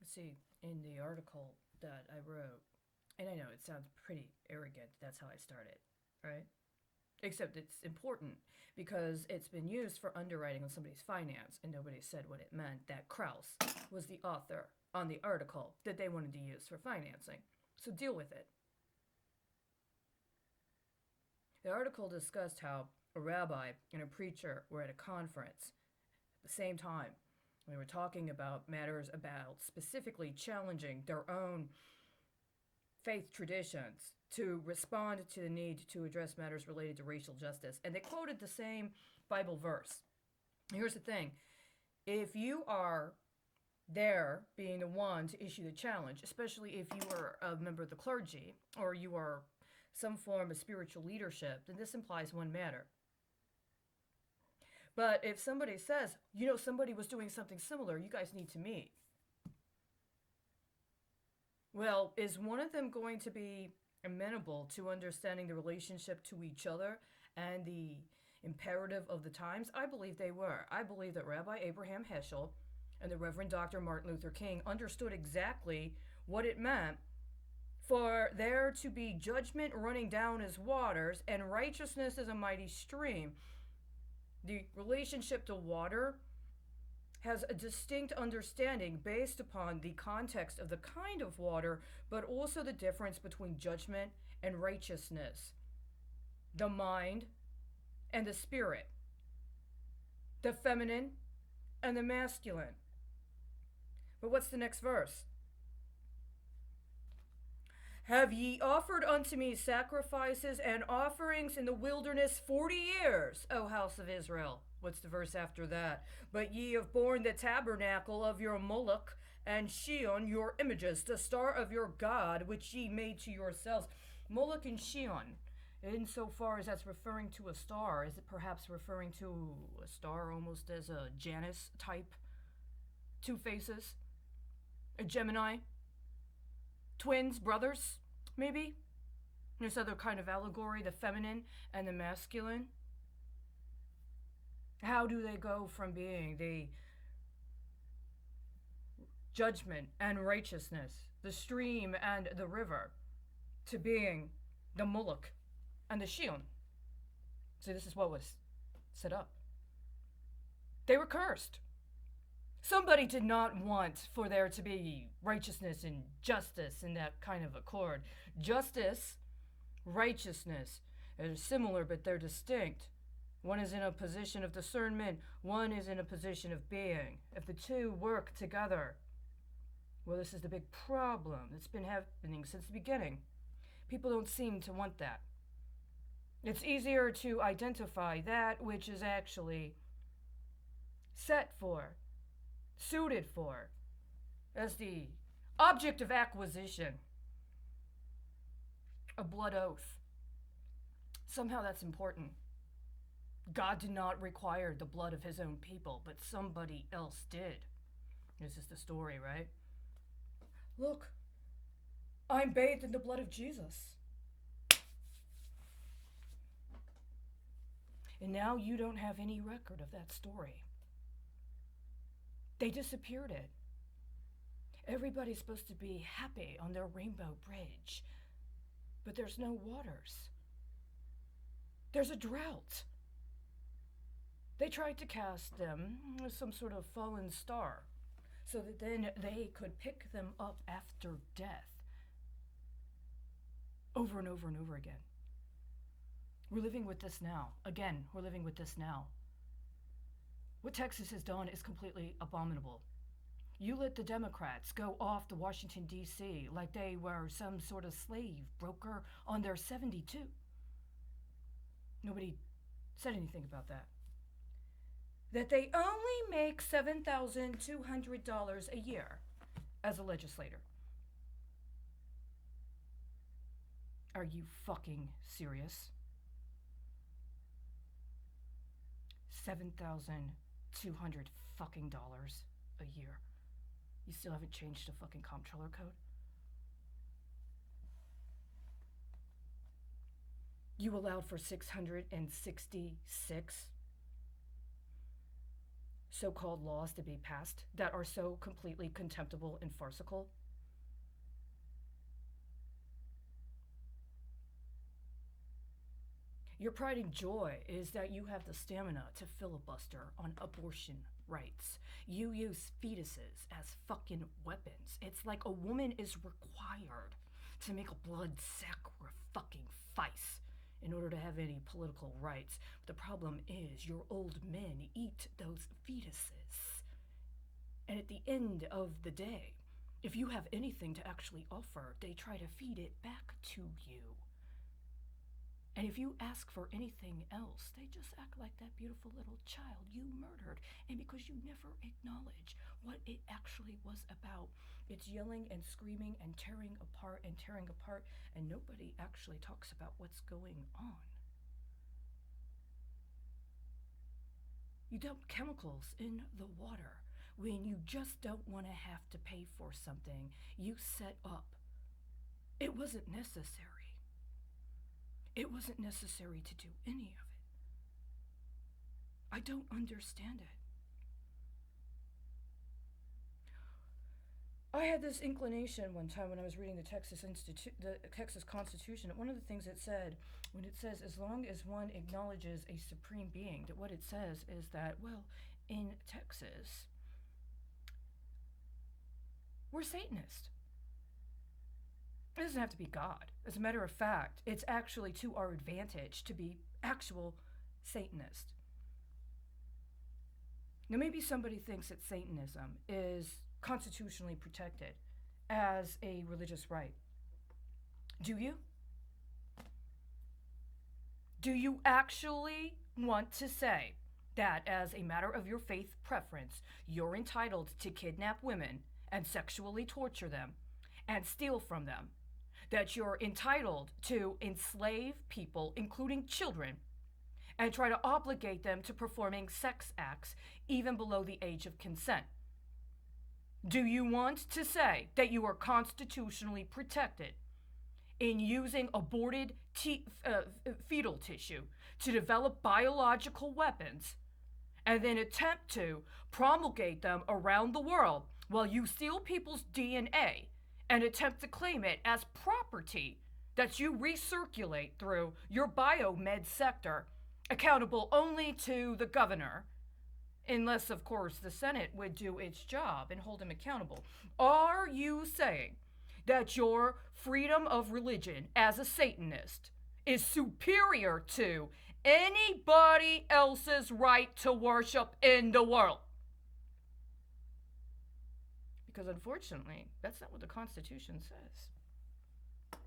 See, in the article that I wrote, and I know it sounds pretty arrogant, that's how I started, right? Except it's important because it's been used for underwriting on somebody's finance, and nobody said what it meant that Krauss was the author on the article that they wanted to use for financing. So deal with it. The article discussed how a rabbi and a preacher were at a conference at the same time. They were talking about matters about specifically challenging their own faith traditions to respond to the need to address matters related to racial justice. And they quoted the same Bible verse. Here's the thing, if you are there being the one to issue the challenge, especially if you are a member of the clergy or you are some form of spiritual leadership, then this implies one matter. But if somebody says, somebody was doing something similar, you guys need to meet. Well, is one of them going to be amenable to understanding the relationship to each other and the imperative of the times? I believe they were. I believe that Rabbi Abraham Heschel and the Reverend Dr. Martin Luther King understood exactly what it meant for there to be judgment running down as waters and righteousness as a mighty stream. The relationship to water has a distinct understanding based upon the context of the kind of water, but also the difference between judgment and righteousness, the mind and the spirit, the feminine and the masculine. But what's the next verse? Have ye offered unto me sacrifices and offerings in the wilderness 40 years, O house of Israel? What's the verse after that? But ye have borne the tabernacle of your Moloch, and Shion your images, the star of your God, which ye made to yourselves. Moloch and Shion, insofar as that's referring to a star, is it perhaps referring to a star almost as a Janus type? Two faces? A Gemini? Twins, brothers, maybe? This other kind of allegory, the feminine and the masculine. How do they go from being the judgment and righteousness, the stream and the river, to being the Moloch and the Shion? See, this is what was set up. They were cursed. Somebody did not want for there to be righteousness and justice in that kind of accord. Justice, righteousness are similar, but they're distinct. One is in a position of discernment, one is in a position of being. If the two work together, well, this is the big problem that's been happening since the beginning. People don't seem to want that. It's easier to identify that which is actually set for, suited for, as the object of acquisition, a blood oath. Somehow that's important. God did not require the blood of his own people, but somebody else did. This is the story, right? Look, I'm bathed in the blood of Jesus. And now you don't have any record of that story. They disappeared it. Everybody's supposed to be happy on their rainbow bridge, but there's no waters. There's a drought. They tried to cast them as some sort of fallen star so that then they could pick them up after death. Over and over and over again. We're living with this now. Again, we're living with this now. What Texas has done is completely abominable. You let the Democrats go off to Washington, D.C. like they were some sort of slave broker on their 72. Nobody said anything about that. That they only make $7,200 a year as a legislator. Are you fucking serious? $7,200 fucking dollars a year. You still haven't changed the fucking comptroller code? You allowed for 666 so-called laws to be passed that are so completely contemptible and farcical? Your pride and joy is that you have the stamina to filibuster on abortion rights. You use fetuses as fucking weapons. It's like a woman is required to make a blood sacrifice in order to have any political rights. But the problem is your old men eat those fetuses. And at the end of the day, if you have anything to actually offer, they try to feed it back to you. And if you ask for anything else, they just act like that beautiful little child you murdered. And because you never acknowledge what it actually was about, it's yelling and screaming and tearing apart, and nobody actually talks about what's going on. You dump chemicals in the water when you just don't want to have to pay for something you set up. It wasn't necessary. It wasn't necessary to do any of it. I don't understand it. I had this inclination one time when I was reading the Texas Constitution. One of the things it said, when it says, as long as one acknowledges a supreme being, that what it says is that, well, in Texas, we're Satanists. It doesn't have to be God. As a matter of fact, it's actually to our advantage to be actual Satanist. Now, maybe somebody thinks that Satanism is constitutionally protected as a religious right. Do you? Do you actually want to say that as a matter of your faith preference, you're entitled to kidnap women and sexually torture them and steal from them? That you're entitled to enslave people, including children, and try to obligate them to performing sex acts even below the age of consent? Do you want to say that you are constitutionally protected in using aborted fetal tissue to develop biological weapons and then attempt to promulgate them around the world while you steal people's DNA and attempt to claim it as property that you recirculate through your biomed sector, accountable only to the governor, unless, of course, the Senate would do its job and hold him accountable? Are you saying that your freedom of religion as a Satanist is superior to anybody else's right to worship in the world? Because unfortunately, that's not what the Constitution says.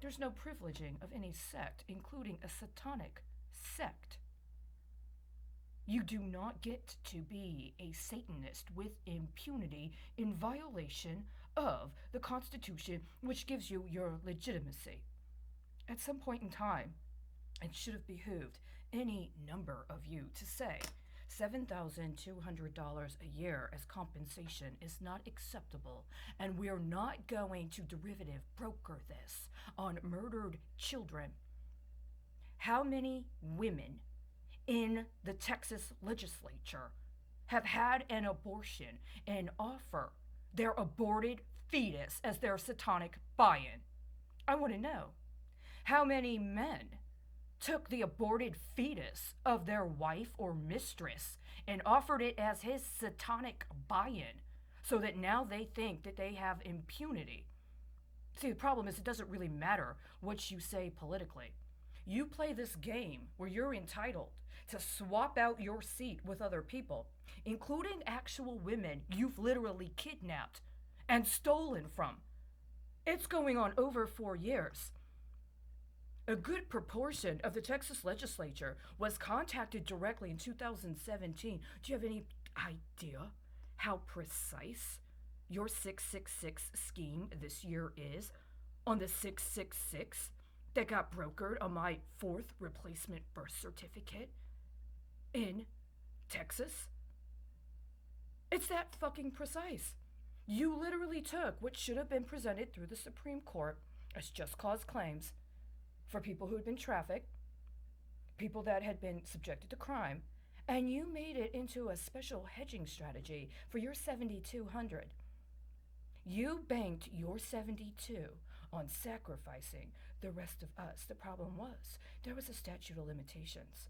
There's no privileging of any sect, including a satanic sect. You do not get to be a Satanist with impunity in violation of the Constitution, which gives you your legitimacy. At some point in time, it should have behooved any number of you to say, $7,200 a year as compensation is not acceptable, and we're not going to derivative broker this on murdered children. How many women in the Texas legislature have had an abortion and offer their aborted fetus as their satanic buy-in? I want to know. How many men took the aborted fetus of their wife or mistress and offered it as his satanic buy-in so that now they think that they have impunity? See, the problem is it doesn't really matter what you say politically. You play this game where you're entitled to swap out your seat with other people, including actual women you've literally kidnapped and stolen from. It's going on over 4 years. A good proportion of the Texas legislature was contacted directly in 2017. Do you have any idea how precise your 666 scheme this year is on the 666 that got brokered on my 4th replacement birth certificate in Texas? It's that fucking precise. You literally took what should have been presented through the Supreme Court as just cause claims for people who had been trafficked, people that had been subjected to crime, And you made it into a special hedging strategy for your 7,200. You banked your 72 on sacrificing the rest of us. The problem was there was a statute of limitations.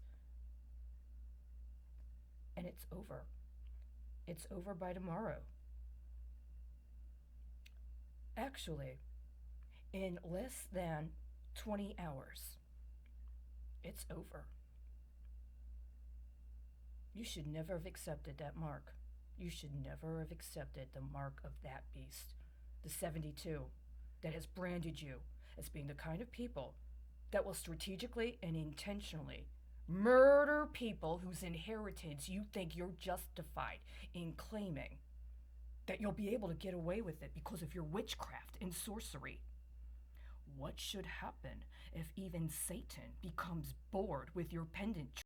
And it's over. It's over by tomorrow. Actually, in less than 20 hours, it's over. You should never have accepted that mark. You should never have accepted the mark of that beast, the 72, that has branded you as being the kind of people that will strategically and intentionally murder people whose inheritance you think you're justified in claiming, that you'll be able to get away with it because of your witchcraft and sorcery. What should happen if even Satan becomes bored with your pendant